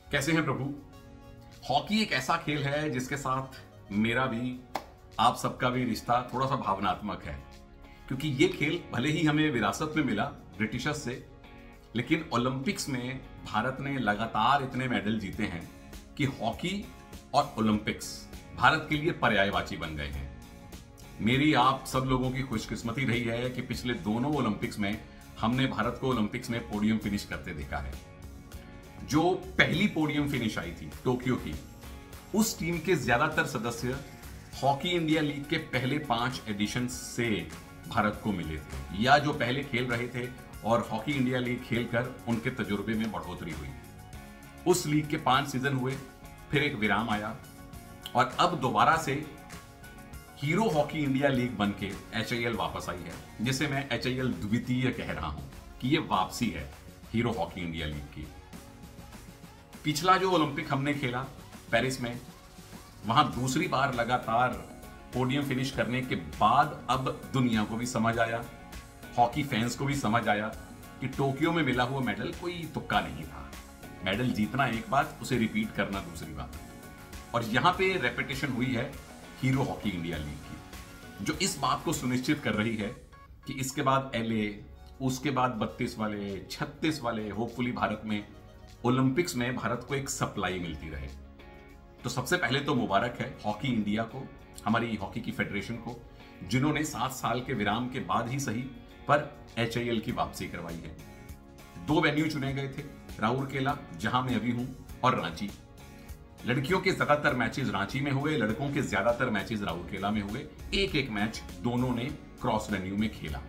कैसे हैं प्रभु। हॉकी एक ऐसा खेल है जिसके साथ मेरा भी, आप सबका भी रिश्ता थोड़ा सा भावनात्मक है, क्योंकि ये खेल भले ही हमें विरासत में मिला ब्रिटिशर्स से, लेकिन ओलंपिक्स में भारत ने लगातार इतने मेडल जीते हैं कि हॉकी और ओलंपिक्स भारत के लिए पर्यायवाची बन गए हैं। मेरी आप सब लोगों की खुशकिस्मती रही है कि पिछले दोनों ओलंपिक्स में हमने भारत को ओलंपिक्स में पोडियम फिनिश करते देखा है। जो पहली पोडियम फिनिश आई थी टोक्यो की, उस टीम के ज्यादातर सदस्य हॉकी इंडिया लीग के पहले 5 एडिशन से भारत को मिले थे, या जो पहले खेल रहे थे और हॉकी इंडिया लीग खेलकर उनके तजुर्बे में बढ़ोतरी हुई। उस लीग के 5 सीजन हुए, फिर एक विराम आया और अब दोबारा से हीरो हॉकी इंडिया लीग बनके HIL वापस आई है, जिसे मैं HIL द्वितीय कह रहा हूं कि ये वापसी है हीरो हॉकी इंडिया लीग की। पिछला जो ओलंपिक हमने खेला पेरिस में, वहां दूसरी बार लगातार पोडियम फिनिश करने के बाद अब दुनिया को भी समझ आया, हॉकी फैंस को भी समझ आया कि टोक्यो में मिला हुआ मेडल कोई तुक्का नहीं था। मेडल जीतना एक बात, उसे रिपीट करना दूसरी बात। और यहां पे रेपिटेशन हुई है हीरो हॉकी इंडिया लीग की, जो इस बात को सुनिश्चित कर रही है कि इसके बाद LA, उसके बाद 32 वाले, 36 वाले, होपफुली भारत में ओलंपिक्स में भारत को एक सप्लाई मिलती रहे। तो सबसे पहले तो मुबारक है हॉकी इंडिया को, हमारी हॉकी की फेडरेशन को, जिन्होंने 7 साल के विराम के बाद ही सही पर HIL की वापसी करवाई है। 2 वेन्यू चुने गए थे, राउरकेला जहां मैं अभी हूं और रांची। लड़कियों के ज्यादातर मैचेस रांची में हुए, लड़कों के ज्यादातर मैचेस राउरकेला में हुए। एक एक मैच दोनों ने क्रॉस वेन्यू में खेला।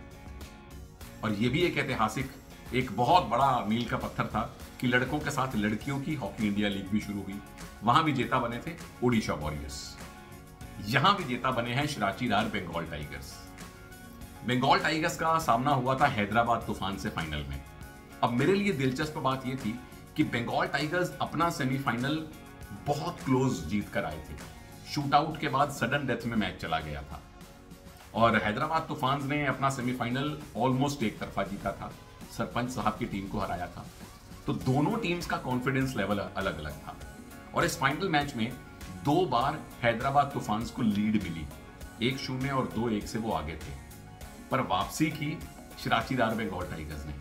और यह भी एक ऐतिहासिक, एक बहुत बड़ा मील का पत्थर था कि लड़कों के साथ लड़कियों की हॉकी इंडिया लीग भी शुरू हुई। वहां विजेता बने थे ओडिशा वॉरियर्स, यहां विजेता बने हैं शिराचीदार बंगाल टाइगर्स। बंगाल टाइगर्स का सामना हुआ था हैदराबाद तूफान से फाइनल में। अब मेरे लिए दिलचस्प बात यह थी कि बंगाल टाइगर्स अपना सेमीफाइनल बहुत क्लोज जीत कर आए थे। शूटआउट के बाद सडन डेथ में मैच चला गया था और हैदराबाद तूफान ने अपना सेमीफाइनल ऑलमोस्ट एक तरफा जीता था, सरपंच साहब की टीम को हराया था। तो दोनों टीम्स का कॉन्फिडेंस लेवल अलग अलग था और इस फाइनल मैच में 2 बार हैदराबाद तूफान को लीड मिली, 1-0 और 2-1 से वो आगे थे। पर वापसी की शिराचीदार बंगाल टाइगर्स ने,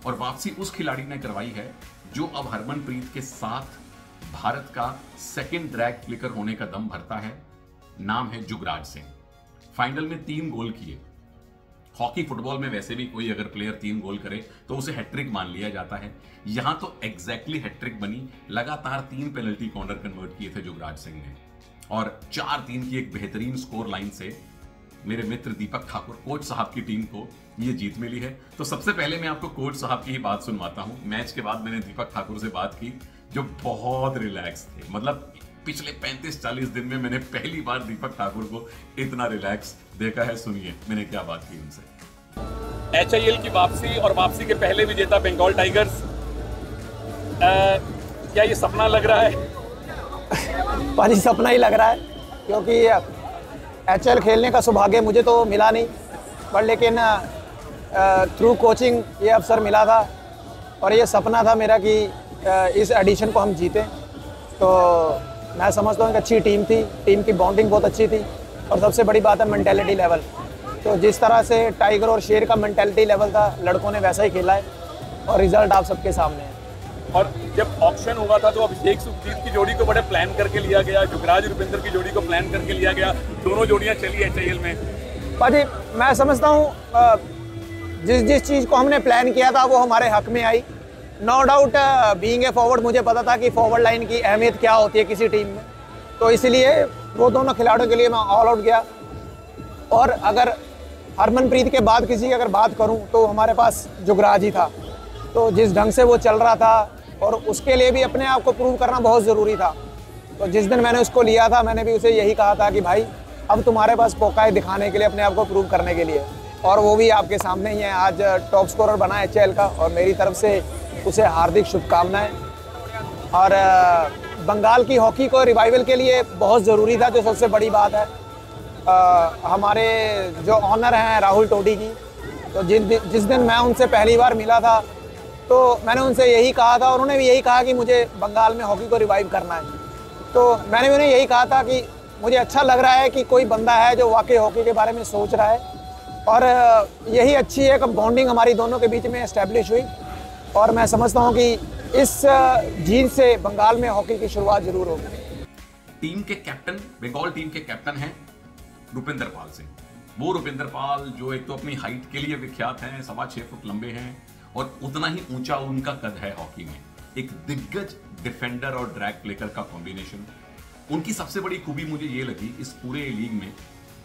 और वापसी उस खिलाड़ी ने करवाई है जो अब हरमनप्रीत के साथ भारत का सेकंड ड्रैग फ्लिकर होने का दम भरता है। नाम है जुगराज सिंह। फाइनल में 3 गोल किए। हॉकी फुटबॉल में वैसे भी कोई अगर प्लेयर 3 गोल करे तो उसे हैट्रिक मान लिया जाता है। यहां तो एग्जैक्टली हैट्रिक बनी। लगातार 3 पेनल्टी कॉर्नर कन्वर्ट किए थे जुगराज सिंह ने और 4-3 की एक बेहतरीन स्कोर लाइन से मेरे मित्र दीपक ठाकुर कोच साहब की टीम को ये जीत मिली है। तो सबसे पहले मैं आपको कोच साहब की ही बात सुनवाता हूं। मैच के बाद मैंने दीपक ठाकुर से बात की, जो बहुत रिलैक्स थे। मतलब पिछले 35-40 दिन में मैंने पहली बार दीपक ठाकुर को इतना रिलैक्स देखा है। सुनिए मैंने क्या बात की उनसे। HIL की वापसी और वापसी के पहले विजेता बंगाल टाइगर्स, क्या ये सपना लग रहा है? पाजी सपना ही लग रहा है, क्योंकि HIL खेलने का सौभाग्य मुझे तो मिला नहीं, पर लेकिन थ्रू कोचिंग ये अवसर मिला था और ये सपना था मेरा कि इस एडिशन को हम जीतें। तो मैं समझता हूँ कि अच्छी टीम थी, टीम की बॉन्डिंग बहुत अच्छी थी और सबसे बड़ी बात है मेंटालिटी लेवल। तो जिस तरह से टाइगर और शेर का मेंटालिटी लेवल था, लड़कों ने वैसा ही खेला है और रिजल्ट आप सबके सामने है। और जब ऑक्शन हुआ था तो अभिषेक सुखजीत की जोड़ी को बड़े प्लान करके लिया गया, जुगराज रुपिंदर की जोड़ी को प्लान करके लिया गया, दोनों जोड़ियां चली HIL में। पाजी मैं समझता हूँ जिस चीज़ को हमने प्लान किया था वो हमारे हक में आई। No doubt being a forward मुझे पता था कि फॉरवर्ड लाइन की अहमियत क्या होती है किसी टीम में, तो इसलिए वो दोनों खिलाड़ियों के लिए मैं ऑल आउट गया। और अगर हरमनप्रीत के बाद किसी की अगर बात करूं तो हमारे पास जुगराज ही था। तो जिस ढंग से वो चल रहा था और उसके लिए भी अपने आप को प्रूव करना बहुत ज़रूरी था। तो जिस दिन मैंने उसको लिया था, मैंने भी उसे यही कहा था कि भाई अब तुम्हारे पास मौका है दिखाने के लिए, अपने आप को प्रूव करने के लिए, और वो भी आपके सामने ही है। आज टॉप स्कोरर बना HIL का और मेरी तरफ से उसे हार्दिक शुभकामनाएं। और बंगाल की हॉकी को रिवाइवल के लिए बहुत ज़रूरी था, जो सबसे बड़ी बात है। हमारे जो ऑनर हैं राहुल टोडी की, तो जिस दिन मैं उनसे पहली बार मिला था तो मैंने उनसे यही कहा था और उन्होंने भी यही कहा कि मुझे बंगाल में हॉकी को रिवाइव करना है। तो मैंने भी उन्हें यही कहा था कि मुझे अच्छा लग रहा है कि कोई बंदा है जो वाकई हॉकी के बारे में सोच रहा है, और यही अच्छी एक बॉन्डिंग हमारी दोनों के बीच में एस्टेब्लिश हुई। और मैं समझता हूँ कि इस जीत से बंगाल में हॉकी की शुरुआत जरूर होगी। टीम के कैप्टन, बंगाल टीम के कैप्टन हैं रुपिंदर पाल सिंह। वो रुपिंदर पाल जो एक तो अपनी हाइट के लिए विख्यात हैं, 6.25 फुट लंबे हैं और उतना ही ऊंचा उनका कद है हॉकी में। एक दिग्गज डिफेंडर और ड्रैग प्लेकर का कॉम्बिनेशन। उनकी सबसे बड़ी खूबी मुझे ये लगी इस पूरे लीग में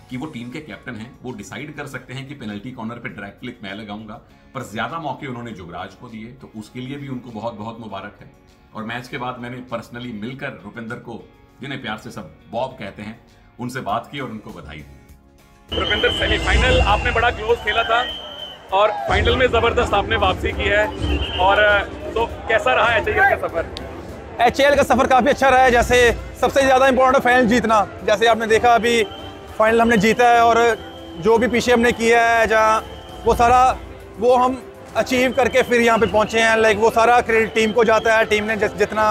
कि वो टीम के कैप्टन हैं। वो डिसाइड कर सकते हैं कि पेनल्टी कॉर्नर पे ड्रैग फ्लिक मैं लगाऊंगा, पर ज्यादा मौके उन्होंने जुगराज को दिए, तो उसके लिए भी उनको बहुत बहुत मुबारक है। और मैच के बाद मैंने पर्सनली मिलकर रुपिंदर को, जिन्हें प्यार से सब बॉब कहते हैं, उनसे बात की और उनको बधाई दी। रुपिंदर, सेमीफाइनल आपने बड़ा क्लोज खेला था और फाइनल में जबरदस्त आपने वापसी की है, और तो कैसा रहा एचएएल का सफर? एचएएल का सफर काफ़ी अच्छा रहा है। जैसे सबसे ज़्यादा इंपॉर्टेंट है फाइनल जीतना। जैसे आपने देखा अभी फाइनल हमने जीता है और जो भी पीछे हमने किया है जहाँ वो सारा वो हम अचीव करके फिर यहाँ पे पहुँचे हैं। लाइक वो सारा क्रेडिट टीम को जाता है। टीम ने जितना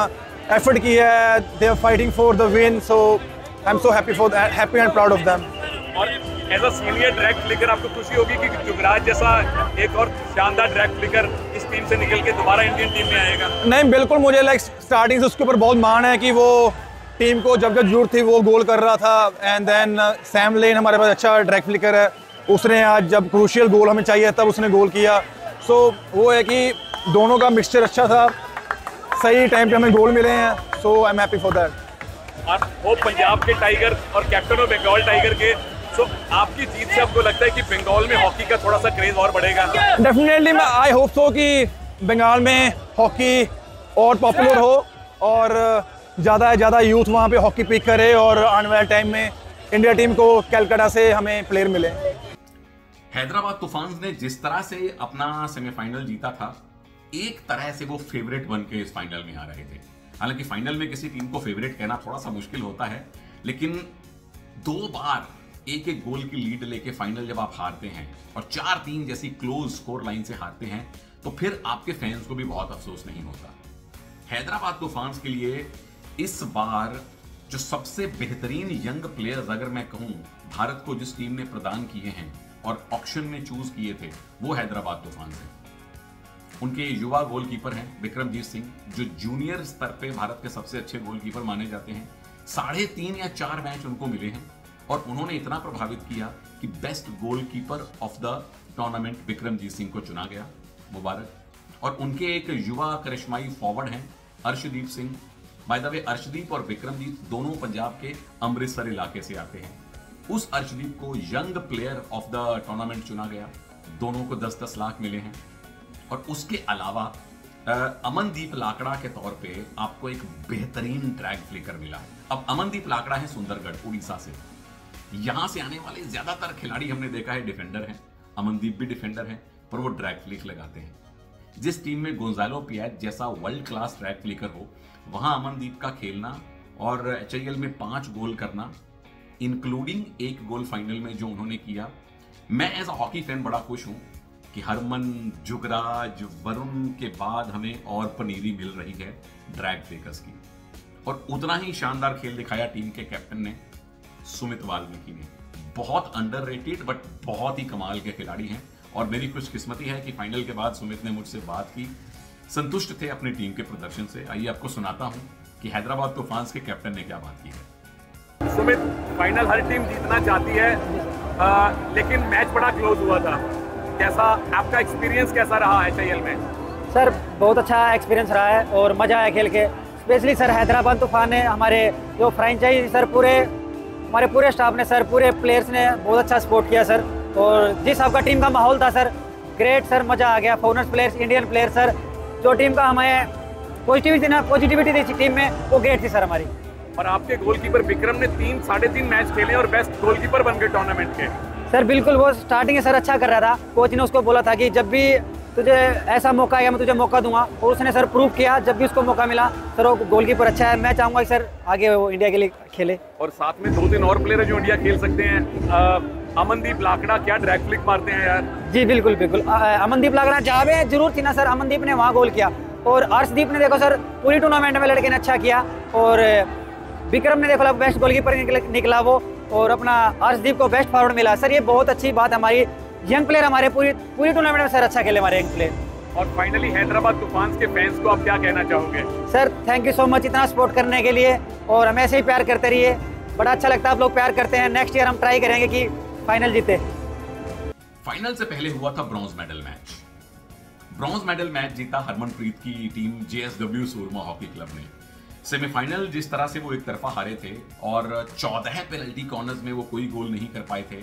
एफर्ट किया है, they are fighting for the win, so I am so happy and proud of them. और as a senior drag flicker आपको खुशी होगी कि जुगराज जैसा एक और शानदार ड्रैग फ्लिकर इस टीम से निकल के दोबारा इंडियन टीम में आएगा? नहीं, बिल्कुल, मुझे लाइक स्टार्टिंग से उसके ऊपर बहुत मान है कि वो टीम को जब जब जरूरत थी वो गोल कर रहा था। एंड देन सैम लेन हमारे पास अच्छा ड्रैग फ्लिकर है, उसने आज जब क्रूशियल गोल हमें चाहिए तब उसने गोल किया। सो वो है कि दोनों का मिक्सचर अच्छा था, सही टाइम पे हमें गोल मिले हैं, so I am happy for that. और वो पंजाब के टाइगर और कैप्टन ऑफ बंगाल टाइगर के, सो आपकी जीत से आपको लगता है कि बंगाल में हॉकी का थोड़ा सा क्रेज और बढ़ेगा? डेफिनेटली, मैं आई होप सो कि बंगाल में हॉकी और पॉपुलर हो और ज़्यादा से ज़्यादा यूथ वहाँ पे हॉकी पिक करे और आने वाले टाइम में इंडिया टीम को कलकत्ता से हमें प्लेयर मिले। हैदराबाद तूफान ने जिस तरह से अपना सेमीफाइनल जीता था, एक तरह से वो फेवरेट बन के इस फाइनल में आ रहे थे। हालांकि फाइनल में किसी टीम को फेवरेट कहना थोड़ा सा मुश्किल होता है, लेकिन 2 बार एक एक गोल की लीड लेके फाइनल जब आप हारते हैं और 4-3 जैसी क्लोज स्कोर लाइन से हारते हैं, तो फिर आपके फैंस को भी बहुत अफसोस नहीं होता। हैदराबाद तूफान के लिए इस बार जो सबसे बेहतरीन यंग प्लेयर्स अगर मैं कहूं भारत को जिस टीम ने प्रदान किए हैं और ऑक्शन में चूज किए थे, वो हैदराबाद तूफान है। उनके युवा गोलकीपर हैं विक्रमजीत सिंह, जो जूनियर स्तर पे भारत के सबसे अच्छे गोलकीपर माने जाते हैं। 3.5 या 4 मैच उनको मिले हैं और उन्होंने इतना प्रभावित किया कि best goalkeeper of the tournament Vikramjit Singh को चुना गया, मुबारक। और उनके एक युवा करिश्माई फॉरवर्ड हैं Arshdeep Singh. By the way, Arshdeep और विक्रमजीत दोनों पंजाब के अमृतसर इलाके से आते हैं। उस अर्शदीप को young player of the tournament चुना गया। दोनों को 10-10 लाख मिले हैं। और उसके अलावा अमनदीप लाकड़ा के तौर पे आपको एक बेहतरीन ड्रैग फ्लिकर मिला। अब अमनदीप लाकड़ा है सुंदरगढ़, उड़ीसा से। यहां से आने वाले ज्यादातर खिलाड़ी हमने देखा है डिफेंडर हैं। अमनदीप भी डिफेंडर हैं, पर वो ड्रैग फ्लिक लगाते हैं। जिस टीम में गोंजालो पियाज जैसा वर्ल्ड क्लास ड्रैग फ्लिकर हो, वहां अमनदीप का खेलना और एचएएल में 5 गोल करना, इंक्लूडिंग 1 गोल फाइनल में जो उन्होंने किया, मैं एज अ हॉकी फैन बड़ा खुश हूं कि हरमन, जुगराज, वरुण के बाद हमें और पनीरी मिल रही है ड्रैग फ्लिकर्स की। और उतना ही शानदार खेल दिखाया टीम के कैप्टन ने, सुमित वाल्मीकि ने। बहुत अंडररेटेड बट बहुत ही कमाल के खिलाड़ी हैं और मेरी खुशकिस्मती है कि फाइनल के बाद सुमित ने मुझसे बात की, संतुष्ट थे अपनी टीम के प्रदर्शन से। आइए आपको सुनाता हूं कि हैदराबाद तूफान के कैप्टन ने क्या बात की है। सुमित, फाइनल हर टीम जीतना चाहती है, लेकिन मैच बड़ा क्लोज हुआ था। कैसा आपका एक्सपीरियंस कैसा रहा एचएएल में? सर बहुत अच्छा एक्सपीरियंस रहा है और मज़ा आया खेल के। स्पेशली सर हैदराबाद तूफान ने, हमारे जो फ्रेंचाइजी सर, हमारे पूरे स्टाफ ने सर, पूरे प्लेयर्स ने बहुत अच्छा सपोर्ट किया सर। और जिस आपका टीम का माहौल था सर, ग्रेट सर, मज़ा आ गया। Foreigner players, Indian player sir, जो टीम का हमें पॉजिटिविटी थी टीम में, वो ग्रेट थी सर हमारी। और आपके गोलकीपर विक्रम ने 3-3.5 मैच खेले और बेस्ट गोलकीपर बन गए टूर्नामेंट के। सर बिल्कुल, वो स्टार्टिंग में सर अच्छा कर रहा था। कोच ने उसको बोला था कि जब भी तुझे ऐसा मौका आएगा मैं तुझे मौका दूंगा, और उसने सर प्रूव किया। जब भी उसको मौका मिला सर, वो गोलकीपर अच्छा है। मैं चाहूँगा सर आगे वो इंडिया के लिए खेले। और साथ में 2-3 और प्लेयर जो इंडिया खेल सकते हैं, अमनदीप लाकड़ा क्या ड्रैग फ्लिक मारते हैं यार। जी बिल्कुल बिल्कुल, अमनदीप लाकड़ा जहाँ पे जरूर थी ना सर, अमनदीप ने वहाँ गोल किया। और अर्शदीप ने देखो सर पूरी टूर्नामेंट में लड़के ने अच्छा किया। और विक्रम ने देखो बेस्ट गोलकीपर निकला वो, और अपना अर्शदीप को बेस्ट फॉरवर्ड मिला। सर ये बहुत अच्छी बात, हमारी यंग प्लेयर हमारे पूरी टूर्नामेंट में सर अच्छा खेले हमारे यंग प्लेयर। और फाइनली हैदराबाद तूफान के फैंस को आप क्या कहना चाहोगे? Sir thank you so much इतना सपोर्ट करने के लिए, और हमें ऐसे ही प्यार करते रहिए, बड़ा अच्छा लगता है आप लोग प्यार करते हैं। नेक्स्ट ईयर हम ट्राई करेंगे कि फाइनल जीते। फाइनल से पहले हुआ था bronze medal match. Bronze medal match जीता हरमनप्रीत की टीम JSW सूरमा हॉकी क्लब ने। सेमीफाइनल जिस तरह से वो एक तरफा हारे थे और 14 पेनल्टी कॉर्नर्स में वो कोई गोल नहीं कर पाए थे,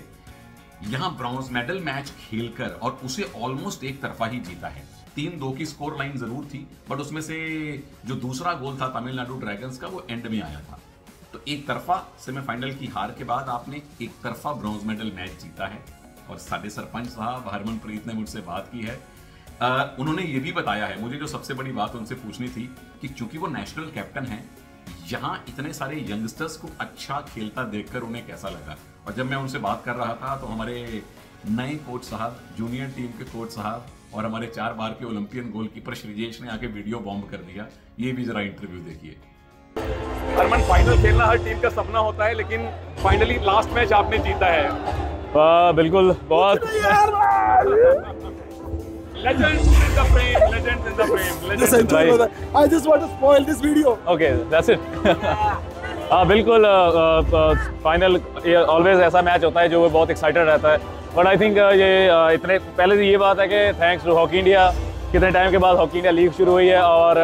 यहां ब्रॉन्ज मेडल मैच खेलकर और उसे ऑलमोस्ट एक तरफा ही जीता है। 3-2 की स्कोर लाइन जरूर थी, बट उसमें से जो दूसरा गोल था तमिलनाडु ड्रैगन्स का वो एंड में आया था। तो एक तरफा सेमीफाइनल की हार के बाद आपने एक तरफा ब्रॉन्ज मेडल मैच जीता है। और साडे सरपंच साहब हरमनप्रीत ने मुझसे बात की है, उन्होंने ये भी बताया है, मुझे जो सबसे बड़ी बात उनसे पूछनी थी कि चूंकि वो नेशनल कैप्टन हैं, यहाँ इतने सारे यंगस्टर्स को अच्छा खेलता देखकर उन्हें कैसा लगा। और जब मैं उनसे बात कर रहा था तो हमारे नए कोच साहब, जूनियर टीम के कोच साहब और हमारे 4 बार के ओलंपियन गोलकीपर श्रीजेश ने आके वीडियो बॉम्ब कर दिया। ये भी जरा इंटरव्यू देखिए। हरमन, फाइनल खेलना हर टीम का सपना होता है, लेकिन फाइनली लास्ट मैच आपने जीता है। बिल्कुल, बहुत Legends in the frame, legends in the frame, legends in the frame. I just want to spoil this video. Okay, that's it. बिल्कुल, फाइनल ऑलवेज ऐसा मैच होता है जो बहुत एक्साइटेड रहता है। बट आई थिंक ये इतने पहले तो ये बात है कि थैंक्स टू हॉकी इंडिया, कितने टाइम के बाद हॉकी इंडिया लीग शुरू हुई है और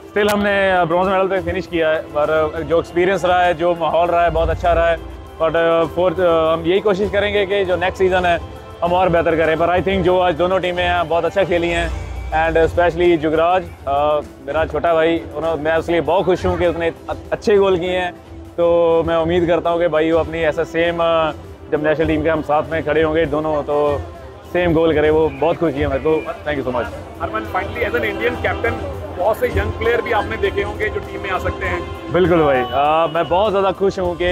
स्टिल हमने ब्रॉन्ज मेडल पे फिनिश किया है। पर जो एक्सपीरियंस रहा है, जो माहौल रहा है, बहुत अच्छा रहा है। बट हम यही कोशिश करेंगे कि जो नेक्स्ट सीज़न है हम और बेहतर करें। पर आई थिंक जो आज दोनों टीमें हैं बहुत अच्छा खेली हैं, एंड स्पेशली जुगराज मेरा छोटा भाई, मैं उसके लिए बहुत खुश हूँ कि उसने अच्छे गोल किए हैं। तो मैं उम्मीद करता हूँ कि भाई वो अपनी ऐसा सेम, जब नेशनल टीम के हम साथ में खड़े होंगे दोनों, तो सेम गोल करे। वो बहुत खुशी है मेरे को। Thank you so much. Harman, finally as an Indian captain बहुत से यंग प्लेयर भी आपने देखे होंगे जो टीम में आ सकते हैं। बिल्कुल भाई, मैं बहुत ज़्यादा खुश हूँ कि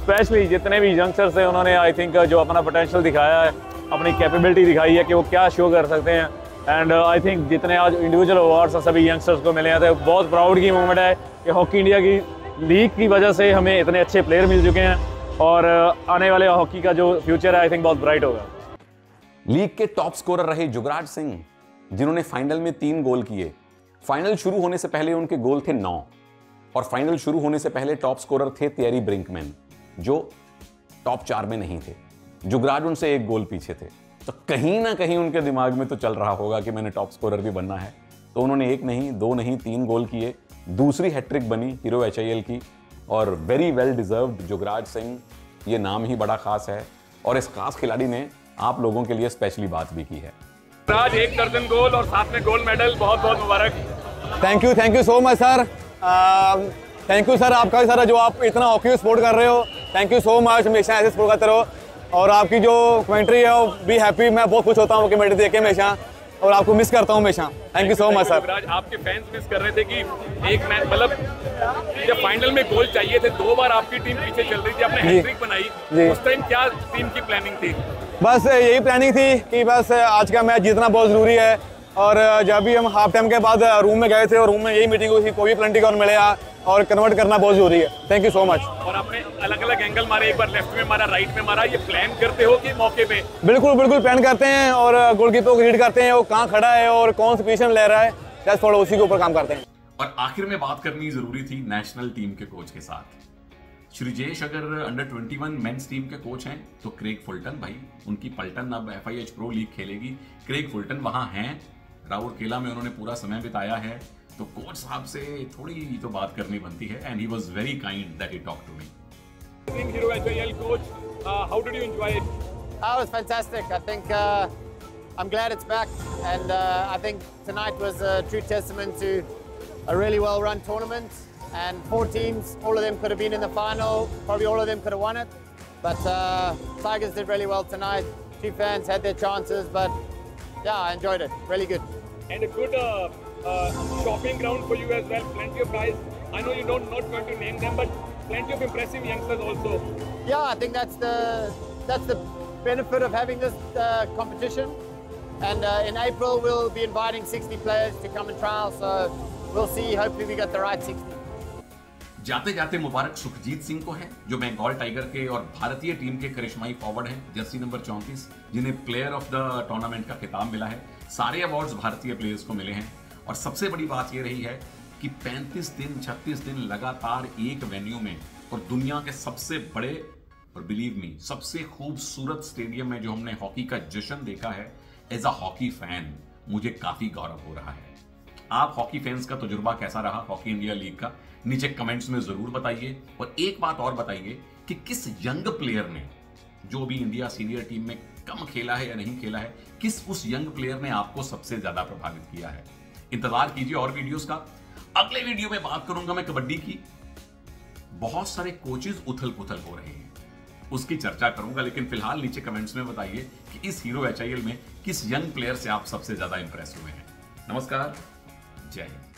स्पेशली जितने भी यंगस्टर्स हैं उन्होंने आई थिंक जो अपना पोटेंशियल दिखाया है, अपनी कैपेबिलिटी दिखाई है कि वो क्या शो कर सकते हैं। एंड आई थिंक जितने आज इंडिविजुअल अवार्ड्स सभी यंगस्टर्स को मिले हैं, तो बहुत प्राउड की मोमेंट है कि हॉकी इंडिया की लीग की वजह से हमें इतने अच्छे प्लेयर मिल चुके हैं और आने वाले हॉकी का जो फ्यूचर है आई थिंक बहुत ब्राइट होगा। लीग के टॉप स्कोरर रहे जुगराज सिंह, जिन्होंने फाइनल में 3 गोल किए। फाइनल शुरू होने से पहले उनके गोल थे 9 और फाइनल शुरू होने से पहले टॉप स्कोरर थे थियरी ब्रिंकमैन, जो टॉप 4 में नहीं थे। जुगराज उनसे 1 गोल पीछे थे। तो कहीं ना कहीं उनके दिमाग में तो चल रहा होगा कि मैंने टॉप स्कोरर भी बनना है। तो उन्होंने 1 नहीं, 2 नहीं, 3 गोल किए। दूसरी हैट्रिक बनी हीरो HIL की, और very well deserved. Jugraj Singh, ये नाम ही बड़ा खास है और इस खास खिलाड़ी ने आप लोगों के लिए स्पेशली बात भी की है। आज 1 दर्जन गोल और साथ में गोल्ड मेडल, बहुत बहुत मुबारक। Thank you so much sir. Thank you sir, आपका भी सर, जो आप इतना हॉकी सपोर्ट कर रहे हो। थैंक यू सो मच, हमेशा ऐसे सपोर्ट करते रहो। और आपकी जो कमेंट्री है वो भी हैप्पी, मैं बहुत खुश होता हूँ कमेंट्री देख के हमेशा, और आपको मिस करता हूँ हमेशा। Thank you so much sir. आज आपके फैंस मिस कर रहे थे कि एक मैच, मतलब जब फाइनल में गोल चाहिए थे, 2 बार आपकी टीम पीछे चल रही थी, आपने हैट्रिक बनाई, उस टाइम क्या टीम की प्लानिंग थी? बस यही प्लानिंग थी कि बस आज का मैच जीतना बहुत ज़रूरी है। और जब भी हम हाफ टाइम के बाद रूम में गए थे और रूम में यही मीटिंग हुई थी, कोई भी पेनल्टी कॉर्नर मिले और कन्वर्ट करना बहुत जरूरी है। Thank you so much. और आपने अलग अलग एंगल मारे, एक बार लेफ्ट में मारा, राइट में मारा, ये प्लान करते हो कि मौके पे? बिल्कुल प्लान करते हैं और गोलकीपर को रीड करते हैं, वो कहाँ खड़ा है और कौन सी पोजीशन ले रहा है, जस्ट थोड़ा उसी के ऊपर काम करते हैं। और आखिर में बात करनी जरूरी थी नेशनल टीम के कोच के साथ। श्रीजेश अगर अंडर 21 मेंस टीम के कोच हैं तो क्रेग फुलटन भाई, उनकी पल्टन अब FIH प्रो लीग खेलेगी। क्रेग फुलटन वहां हैं, राउरकेला में उन्होंने पूरा समय बिताया है, तो कोच साहब से थोड़ी तो बात करनी बनती है। And he was very kind that he talked to me. Hero HIL coach, how did you enjoy it? It was fantastic. I think I'm glad it's back, and I think tonight was a true testament to a really well-run tournament. And 4 teams, all of them could have been in the final. Probably all of them could have won it. But Tigers did really well tonight. Few fans had their chances, but yeah, I enjoyed it. Really good. And a good shopping ground for you as well. Plenty of guys. I know you not going to name them, but plenty of impressive youngsters also. Yeah, I think that's the benefit of having this competition. And in April, we'll be inviting 60 players to come and trial. So we'll see. Hopefully, we got the right 60. जाते जाते मुबारक सुखजीत सिंह को है, जो Bengal tiger के और भारतीय team के करिश्माई forward हैं, जर्सी नंबर 34, जिन्हें प्लेयर ऑफ द टूर्नामेंट का खिताब मिला है। सारे अवार्ड्स भारतीय प्लेयर्स को मिले हैं और सबसे बड़ी बात यह रही है कि 35 दिन 36 दिन लगातार एक वेन्यू में और दुनिया के सबसे बड़े और बिलीव मी सबसे खूबसूरत स्टेडियम में जो हमने हॉकी का जश्न देखा है, एज अ हॉकी फैन मुझे काफी गौरव हो रहा है। आप हॉकी फैंस का तजुर्बा कैसा रहा हॉकी इंडिया लीग का, नीचे कमेंट्स में जरूर बताइए। और एक बात और बताइए कि किस यंग प्लेयर ने, जो भी इंडिया सीनियर टीम में कम खेला है या नहीं खेला है, किस उस यंग प्लेयर ने आपको सबसे ज्यादा प्रभावित किया है। इंतजार कीजिए और वीडियोस का। अगले वीडियो में बात करूंगा मैं कबड्डी की। बहुत सारे कोचेस उथल पुथल हो रहे हैं, उसकी चर्चा करूंगा, लेकिन फिलहाल नीचे कमेंट्स में बताइए कि इस हीरो HIL में किस यंग प्लेयर से आप सबसे ज्यादा इंप्रेस हुए हैं। नमस्कार, जय हिंद।